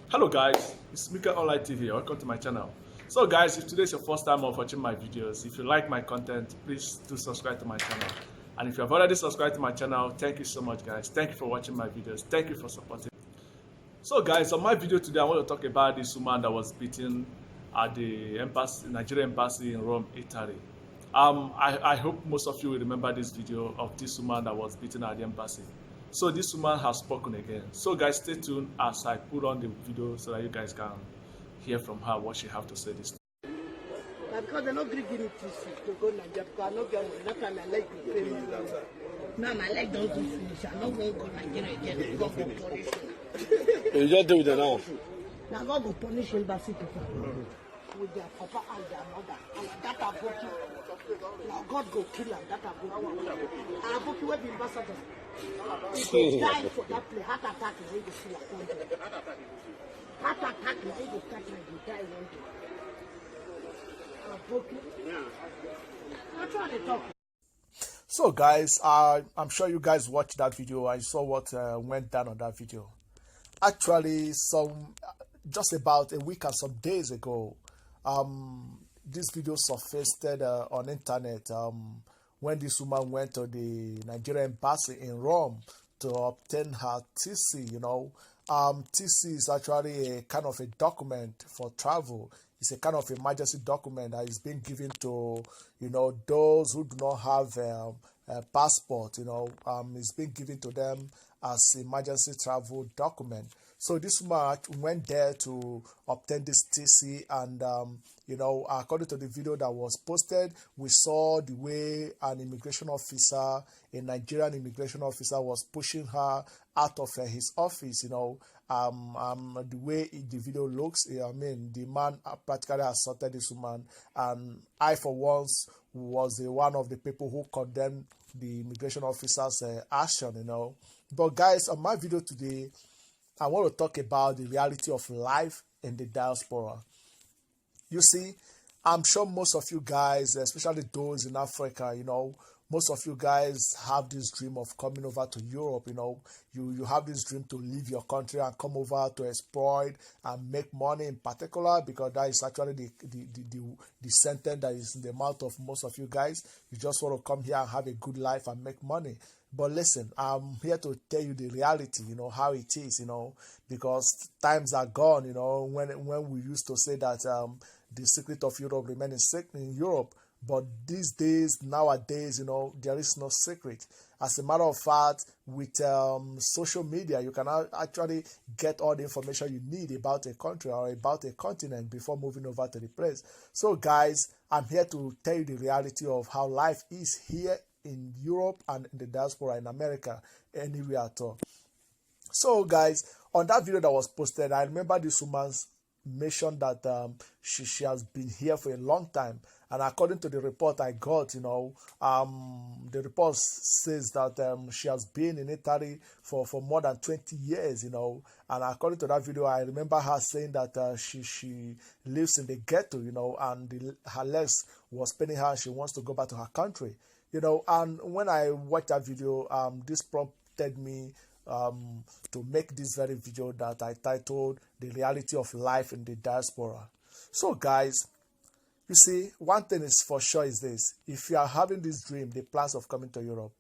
Hello guys, it's Mika Online TV. Welcome to my channel. So guys, if today is your first time of watching my videos, if you like my content, please do subscribe to my channel. And if you have already subscribed to my channel, thank you so much guys. Thank you for watching my videos. Thank you for supporting. So guys, on my video today, I want to talk about this woman that was beaten at the embassy, Nigerian embassy in Rome, Italy. I hope most of you will remember this video of this woman that was beaten at the embassy. So this woman has spoken again. So guys, stay tuned as I put on the video so that you guys can hear from her what she have to say this time. Because they're not give me to go Nigeria because I not get money. That time I like to pay me. Now my leg don't do finish. I not going to go Nigeria again. God go punish me. You just do it now. Now God go punish embassy people with their papa and their mother. And that are booking. Now God go kill them. That are booking. And booking where the ambassador. If they die for that place, heart attack is going to see a country. Heart attack is going to start like you die one day. So guys, I'm sure you guys watched that video. I saw what went down on that video. Actually, just about a week and some days ago, this video surfaced on internet when this woman went to the Nigerian embassy in Rome to obtain her TC. TC is actually a kind of a document for travel. It's a kind of emergency document that is being given to, those who do not have a passport. It's being given to them as emergency travel document. So this woman went there to obtain this TC, and according to the video that was posted, we saw the way an immigration officer, a Nigerian immigration officer, was pushing her out of his office. The way the video looks, the man practically assaulted this woman, and I, for once, was one of the people who condemned the immigration officer's action. But guys, on my video today, I want to talk about the reality of life in the diaspora. You see, I'm sure most of you guys, especially those in Africa, most of you guys have this dream of coming over to Europe. You have this dream to leave your country and come over to exploit and make money, in particular, because that is actually the sentence that is in the mouth of most of you guys. You just want to come here and have a good life and make money. But listen, I'm here to tell you the reality, how it is, because times are gone, when we used to say that the secret of Europe remains in Europe. But these days, nowadays, there is no secret. As a matter of fact, with social media, you can actually get all the information you need about a country or about a continent before moving over to the place. So guys, I'm here to tell you the reality of how life is here in Europe and in the diaspora in America, anywhere at all. So guys, on that video that was posted, I remember this woman's mentioned that she has been here for a long time, and according to the report I got, the report says that she has been in Italy for more than 20 years, and according to that video, I remember her saying that she lives in the ghetto, and her legs was paining her and she wants to go back to her country, and when I watched that video, this prompted me to make this very video that I titled The Reality of Life in the Diaspora. So guys, you see, one thing is for sure is this: if you are having this dream, the plans of coming to Europe,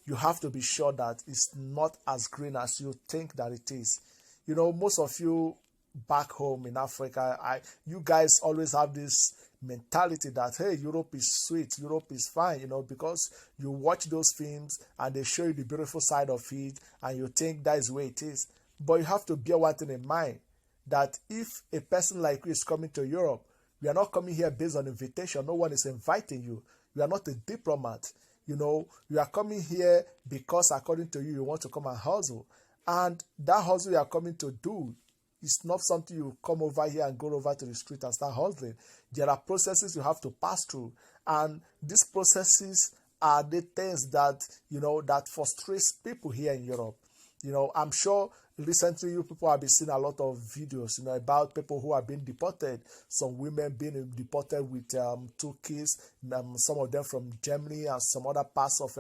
you have to be sure that it's not as green as you think that it is. Most of you back home in Africa, you guys always have this mentality that, hey, Europe is sweet, Europe is fine, because you watch those films and they show you the beautiful side of it and you think that is the way it is. But you have to bear one thing in mind, that if a person like you is coming to Europe, you are not coming here based on invitation. No one is inviting you. You are not a diplomat. You are coming here because according to you, you want to come and hustle. And that hustle you are coming to do, it's not something you come over here and go over to the street and start hustling. There are processes you have to pass through. And these processes are the things that, that frustrates people here in Europe. I'm sure Recently, you people have been seeing a lot of videos, about people who have been deported. Some women being deported with 2 kids, some of them from Germany and some other parts of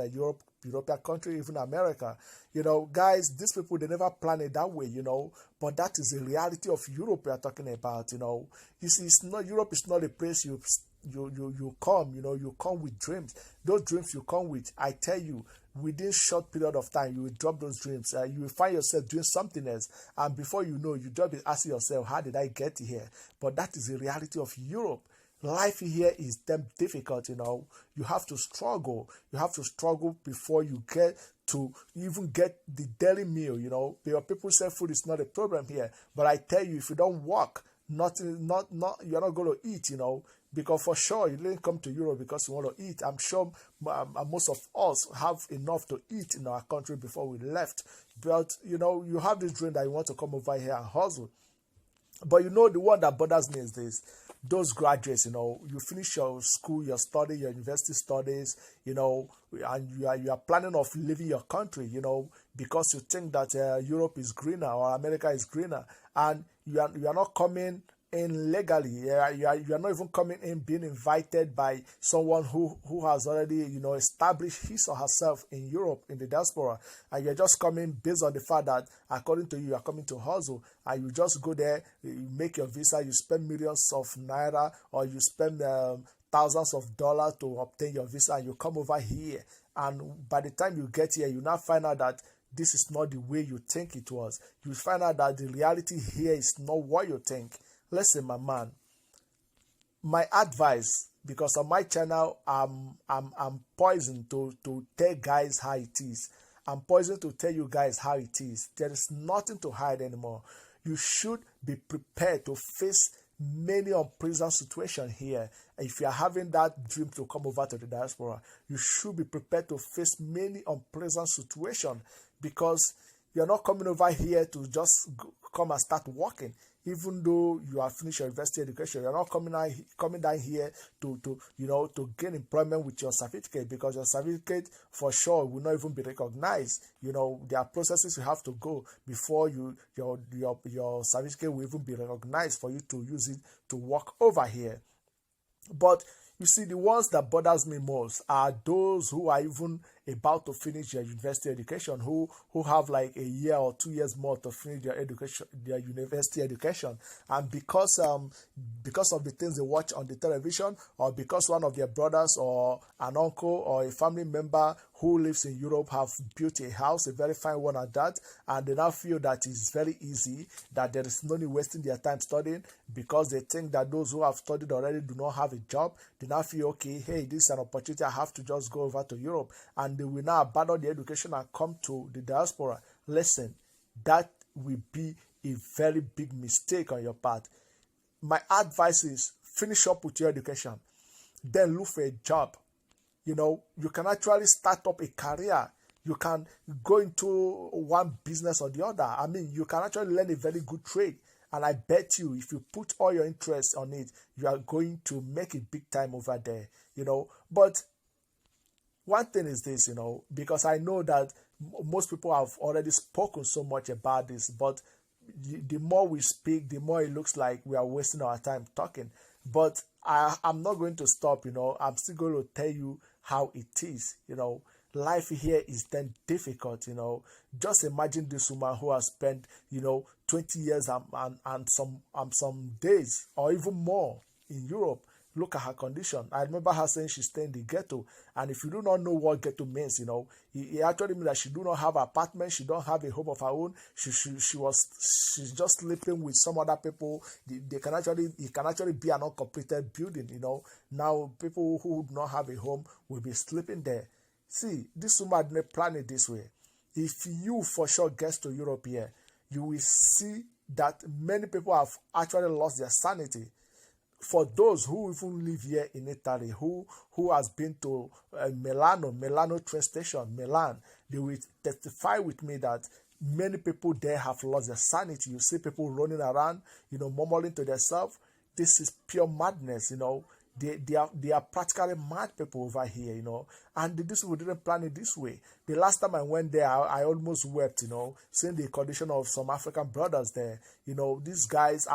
European country, even America. Guys, these people, they never plan it that way, but that is the reality of Europe we are talking about, You see, Europe is not a place you come, you come with dreams. Those dreams you come with, I tell you, within short period of time, you will drop those dreams. You will find yourself doing something else. And before you know, you just be asking yourself, how did I get here? But that is the reality of Europe. Life here is damn difficult, You have to struggle. You have to struggle before you get to even get the daily meal, People say food is not a problem here. But I tell you, if you don't work, you're not going to eat, Because for sure, you didn't come to Europe because you want to eat. I'm sure most of us have enough to eat in our country before we left. But, you have this dream that you want to come over here and hustle. But the one that bothers me is this. Those graduates, you finish your school, your study, your university studies, and you are planning of leaving your country, because you think that Europe is greener or America is greener, and you are not coming in legally. You are not even coming in being invited by someone who has already established his or herself in Europe, in the diaspora, and you're just coming based on the fact that according to you are coming to hustle, and you just go there, you make your visa, you spend millions of naira or you spend thousands of dollars to obtain your visa, and you come over here, and by the time you get here, you now find out that this is not the way you think it was. You find out that the reality here is not what you think. Listen, my man, my advice, because on my channel, I'm poisoned to tell guys how it is. I'm poisoned to tell you guys how it is. There is nothing to hide anymore. You should be prepared to face many unpleasant situations here. If you are having that dream to come over to the diaspora, you should be prepared to face many unpleasant situations, because you're not coming over here to just come and start working. Even though you have finished your university education, you're not coming down here to gain employment with your certificate, because your certificate for sure will not even be recognized. There are processes you have to go before your certificate will even be recognized for you to use it to work over here. But you see, the ones that bothers me most are those who are even about to finish their university education, who have like a year or 2 years more to finish their university education, and because of the things they watch on the television, or because one of their brothers or an uncle or a family member who lives in Europe have built a house, a very fine one at that, and they now feel that it's very easy, that there is no need wasting their time studying, because they think that those who have studied already do not have a job. They now feel, okay, hey, this is an opportunity, I have to just go over to Europe, and they will now abandon the education and come to the diaspora. Listen, that will be a very big mistake on your part. My advice is finish up with your education, then look for a job. You can actually start up a career. You can go into one business or the other. I mean, you can actually learn a very good trade. And I bet you, if you put all your interest on it, you are going to make it big time over there, But one thing is this, because I know that most people have already spoken so much about this, but the more we speak, the more it looks like we are wasting our time talking. But I'm not going to stop, I'm still going to tell you how it is, Life here is then difficult, Just imagine this woman who has spent, 20 years and some days or even more in Europe. Look at her condition. I remember her saying she stayed in the ghetto. And if you do not know what ghetto means, it actually means that she do not have an apartment. She don't have a home of her own. She's just sleeping with some other people. It can actually be an uncompleted building, Now people who do not have a home will be sleeping there. See, this woman didn't plan it this way. If you for sure get to Europe here, you will see that many people have actually lost their sanity. For those who even live here in Italy, who has been to Milano train station, Milan, they will testify with me that many people there have lost their sanity. You see people running around, murmuring to themselves. This is pure madness, They are practically mad people over here, you know. And this people didn't plan it this way. The last time I went there, I almost wept, you know, seeing the condition of some African brothers there. You know, these guys,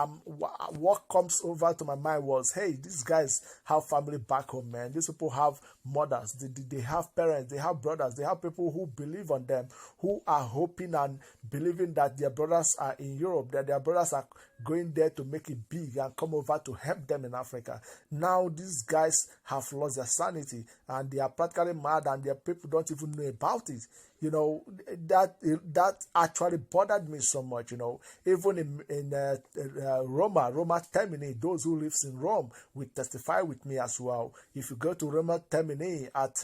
what comes over to my mind was, hey, these guys have family back home, man. These people have mothers, they have parents, they have brothers, they have people who believe on them, who are hoping and believing that their brothers are in Europe, that their brothers are going there to make it big and come over to help them in Africa. Now these guys have lost their sanity and they are practically mad, and their people don't even know about it. You know, that actually bothered me so much. You know, even in Roma Termini, those who lives in Rome will testify with me as well. If you go to Roma Termini at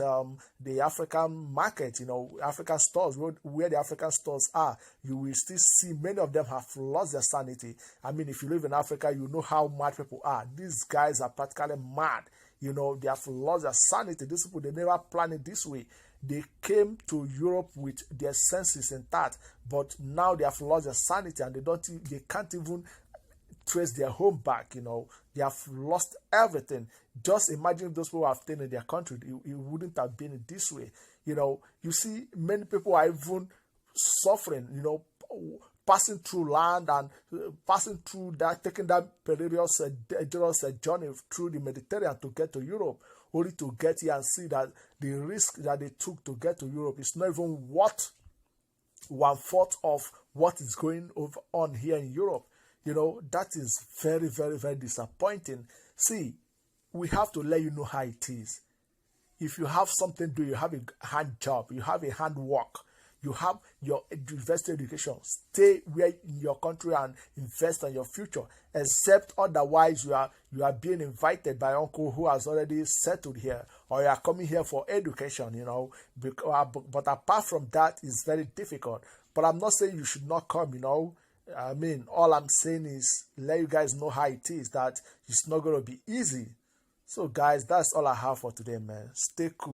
the African market, you know, African stores, where the African stores are, you will still see many of them have lost their sanity. I mean, if you live in Africa, you know how mad people are. These guys are practically mad. You know, they have lost their sanity. These people, they never planned it this way. They came to Europe with their senses intact, but now they have lost their sanity and they can't even trace their home back. You know, they have lost everything. Just imagine if those people have stayed in their country, it wouldn't have been this way. You know, you see, many people are even suffering, you know, passing through land and passing through that, taking that perilous, dangerous journey through the Mediterranean to get to Europe, only to get here and see that the risk that they took to get to Europe is not even worth 1/4 of what is going on here in Europe. You know, that is very, very, very disappointing. See, we have to let you know how it is. If you have something to do, you have a hand job, you have a hand work, you have your university education, stay where in your country and invest on your future, except otherwise you are being invited by uncle who has already settled here, or you are coming here for education, you know. But apart from that, it's very difficult. But I'm not saying you should not come, you know. I mean, all I'm saying is let you guys know how it is, that it's not going to be easy. So guys, that's all I have for today, man. Stay cool.